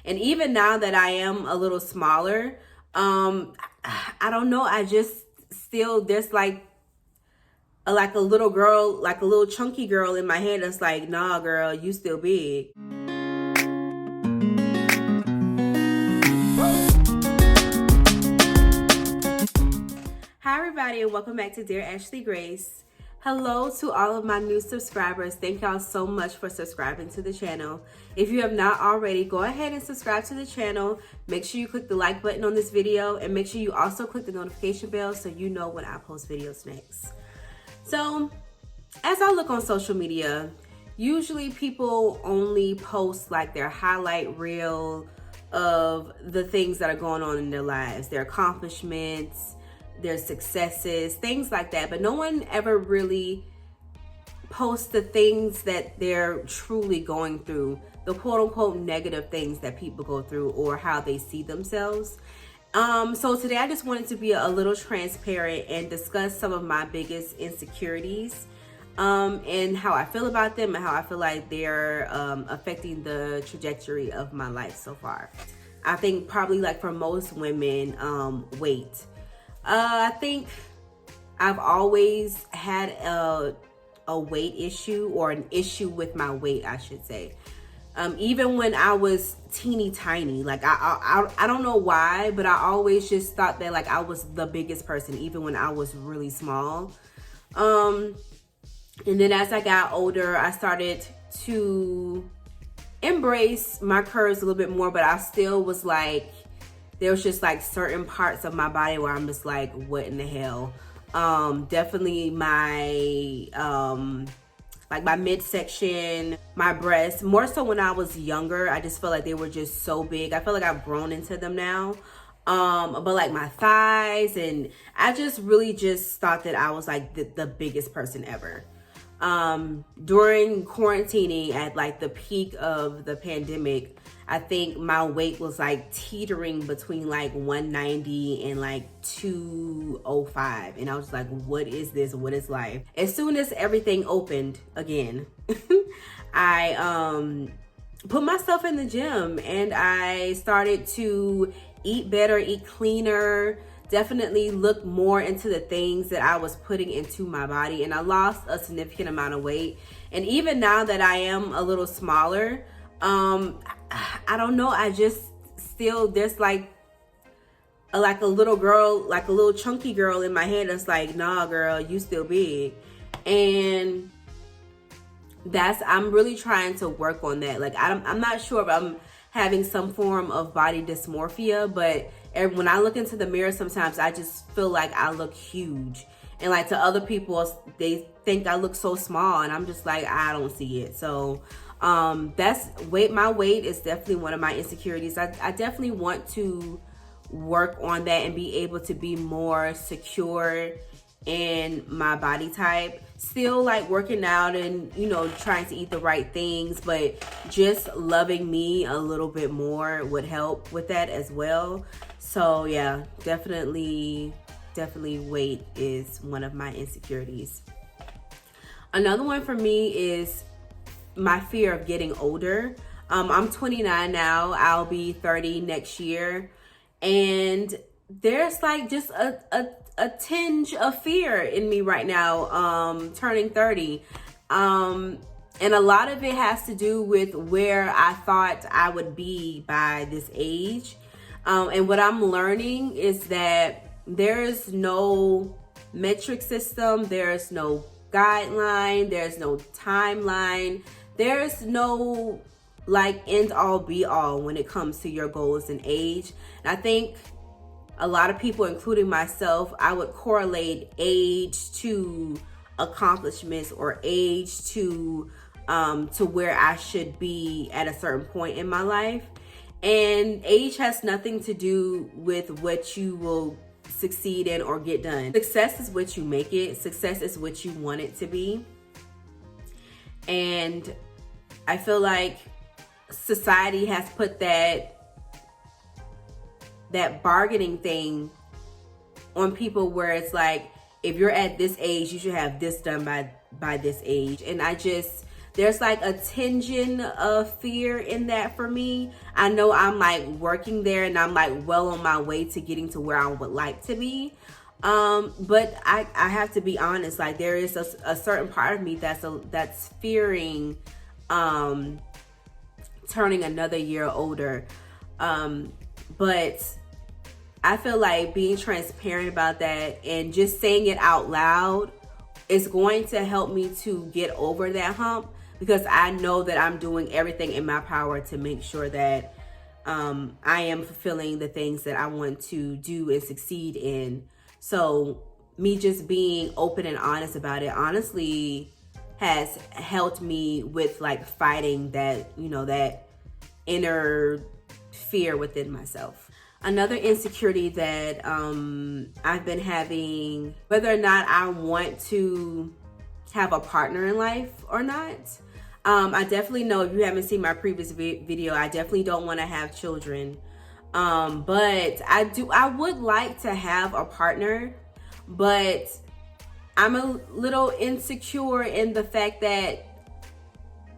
And even now that I am a little smaller, I don't know, I just still, there's like a little girl, like a little chunky girl in my head that's like, nah, girl, you still big. Hi, everybody, and welcome back to Dear Ashley Grace. Hello to all of my new subscribers. Thank y'all so much for subscribing to the channel. If you have not already, go ahead and subscribe to the channel. Make sure you click the like button on this video, and make sure you also click the notification bell so you know when I post videos next. So, as I look on social media, usually people only post like their highlight reel of the things that are going on in their lives, their accomplishments, their successes, things like that. But no one ever really posts the things that they're truly going through, the quote unquote negative things that people go through or how they see themselves. So today I just wanted to be a little transparent and discuss some of my biggest insecurities, and how I feel about them and how I feel like they're affecting the trajectory of my life so far. I think probably like for most women, weight. I think I've always had a weight issue, or an issue with my weight, I should say. Even when I was teeny tiny, like I don't know why, but I always just thought that like I was the biggest person, even when I was really small. And then as I got older, I started to embrace my curves a little bit more, but I still was like, there was just like certain parts of my body where I'm just like, what in the hell? Definitely my, like my midsection, my breasts, more so when I was younger. I just felt like they were just so big. I feel like I've grown into them now. But like my thighs, and I just really just thought that I was like the biggest person ever. During quarantining at like the peak of the pandemic, I think my weight was like teetering between like 190 and like 205. And I was like, what is this? What is life? As soon as everything opened again, I put myself in the gym and I started to eat better, eat cleaner, definitely look more into the things that I was putting into my body. And I lost a significant amount of weight. And even now that I am a little smaller, I don't know, I just still, there's like a little girl, like a little chunky girl in my head that's like, nah, girl, you still big. And I'm really trying to work on that. Like, I'm not sure if I'm having some form of body dysmorphia, but when I look into the mirror, sometimes I just feel like I look huge. And like to other people, they think I look so small, and I'm just like, I don't see it. So that's weight. My weight is definitely one of my insecurities. I definitely want to work on that and be able to be more secure in my body type. Still like working out and, you know, trying to eat the right things, but just loving me a little bit more would help with that as well. So yeah, definitely weight is one of my insecurities. Another one for me is my fear of getting older. I'm 29 now. I'll be 30 next year. And there's like just a tinge of fear in me right now, turning 30. And a lot of it has to do with where I thought I would be by this age. And what I'm learning is that there's no metric system, there's no guideline, there's no timeline, there's no like end all be all when it comes to your goals and age. And I think a lot of people, including myself, I would correlate age to accomplishments or age to where I should be at a certain point in my life. And age has nothing to do with what you will succeed in or get done. Success is what you make it. Success is what you want it to be. And I feel like society has put that bargaining thing on people where it's like, if you're at this age, you should have this done by this age. And there's like a tinge of fear in that for me. I know I'm like working there and I'm like well on my way to getting to where I would like to be. But I have to be honest, like there is a certain part of me that's fearing turning another year older. But I feel like being transparent about that and just saying it out loud is going to help me to get over that hump, because I know that I'm doing everything in my power to make sure that I am fulfilling the things that I want to do and succeed in. So me just being open and honest about it honestly has helped me with like fighting that, you know, that inner fear within myself. Another insecurity that I've been having, whether or not I want to have a partner in life or not. I definitely know, if you haven't seen my previous video, I definitely don't want to have children. But I would like to have a partner, but I'm a little insecure in the fact that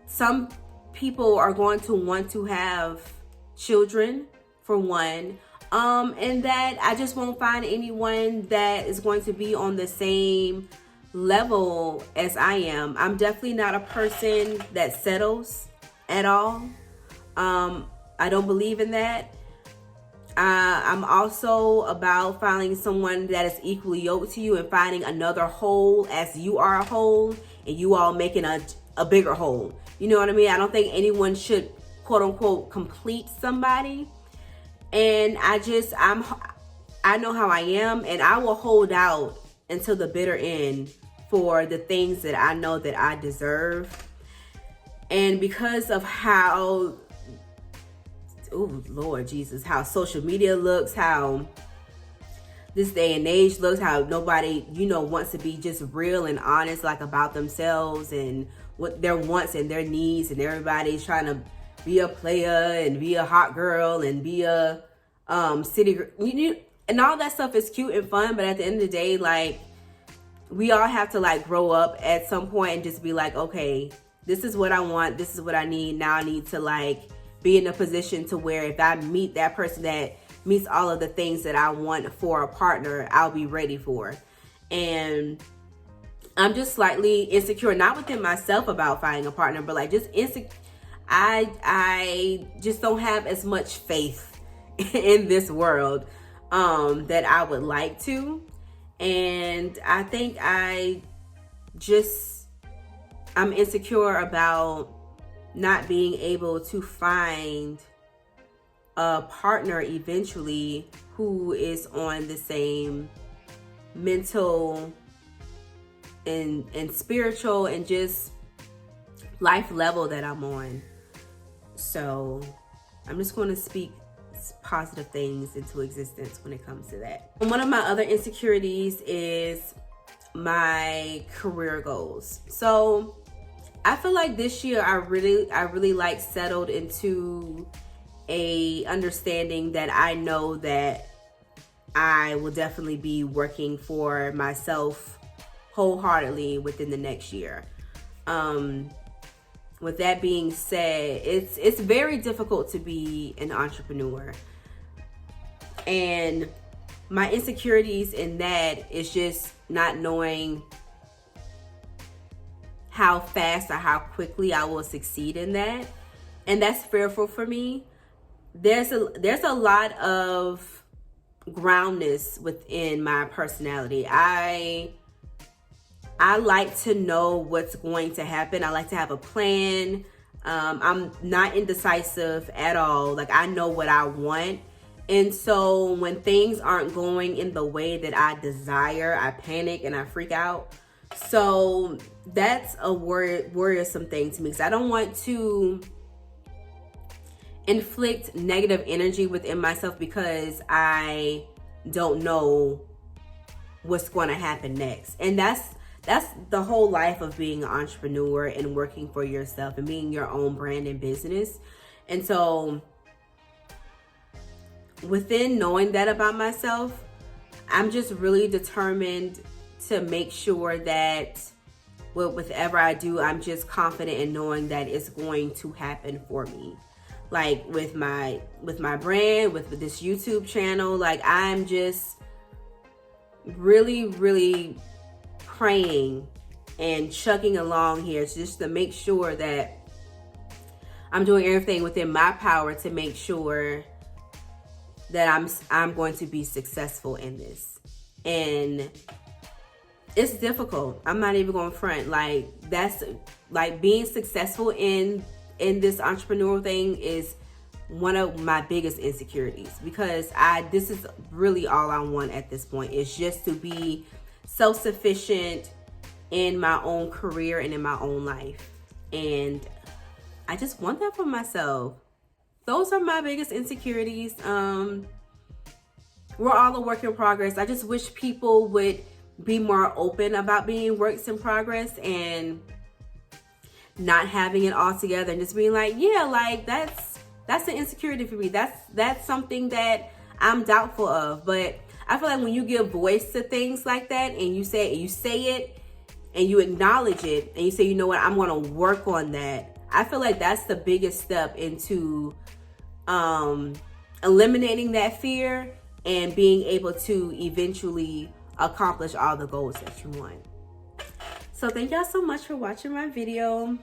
some people are going to want to have children, for one, and that I just won't find anyone that is going to be on the same level as I am. I'm definitely not a person that settles at all. I don't believe in that. I'm also about finding someone that is equally yoked to you and finding another whole as you are a whole, and you all making a bigger whole. You know what I mean? I don't think anyone should quote unquote complete somebody. And I know how I am, and I will hold out until the bitter end for the things that I know that I deserve. And because of how, oh Lord Jesus, how social media looks, how this day and age looks, how nobody, you know, wants to be just real and honest, like about themselves and what their wants and their needs, and everybody's trying to be a player and be a hot girl and be a city girl, and all that stuff is cute and fun. But at the end of the day, like, we all have to like grow up at some point and just be like, okay, this is what I want, this is what I need. Now I need to like be in a position to where if I meet that person that meets all of the things that I want for a partner, I'll be ready for. And I'm just slightly insecure, not within myself about finding a partner, but like just insecure. I just don't have as much faith in this world that I would like to. And I think I'm insecure about not being able to find a partner eventually who is on the same mental and spiritual and just life level that I'm on. So I'm just going to speak positive things into existence when it comes to that. And one of my other insecurities is my career goals. So I feel like this year I really like settled into a understanding that I know that I will definitely be working for myself wholeheartedly within the next year. With that being said, it's very difficult to be an entrepreneur. And my insecurities in that is just not knowing how fast or how quickly I will succeed in that. And that's fearful for me. There's a lot of groundness within my personality. I like to know what's going to happen. I like to have a plan. I'm not indecisive at all. Like, I know what I want. And so when things aren't going in the way that I desire, I panic and I freak out. So that's a worrisome thing to me, because I don't want to inflict negative energy within myself because I don't know what's going to happen next. And that's the whole life of being an entrepreneur and working for yourself and being your own brand and business. And so within knowing that about myself, I'm just really determined to make sure that whatever I do, I'm just confident in knowing that it's going to happen for me. Like with my brand, with this YouTube channel, like I'm just really, really praying and chugging along here just to make sure that I'm doing everything within my power to make sure that I'm going to be successful in this. And it's difficult. I'm not even going to front. Like that's like being successful in this entrepreneurial thing is one of my biggest insecurities, because this is really all I want at this point, is just to be self-sufficient in my own career and in my own life. And I just want that for myself. Those are my biggest insecurities. We're all a work in progress. I just wish people would be more open about being works in progress and not having it all together and just being like, yeah, like that's an insecurity for me. That's something that I'm doubtful of. But I feel like when you give voice to things like that and you say it and you acknowledge it and you say, you know what, I'm going to work on that. I feel like that's the biggest step into eliminating that fear and being able to eventually accomplish all the goals that you want. So thank y'all so much for watching my video.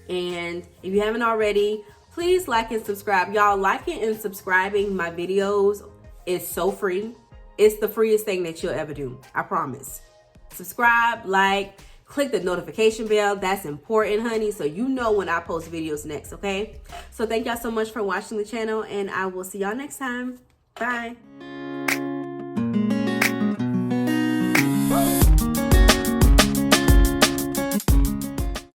And if you haven't already, please like and subscribe. Y'all, liking and subscribing my videos is so free. It's the freest thing that you'll ever do. I promise. Subscribe, like, click the notification bell. That's important, honey, so you know when I post videos next, okay? So thank y'all so much for watching the channel, and I will see y'all next time. Bye.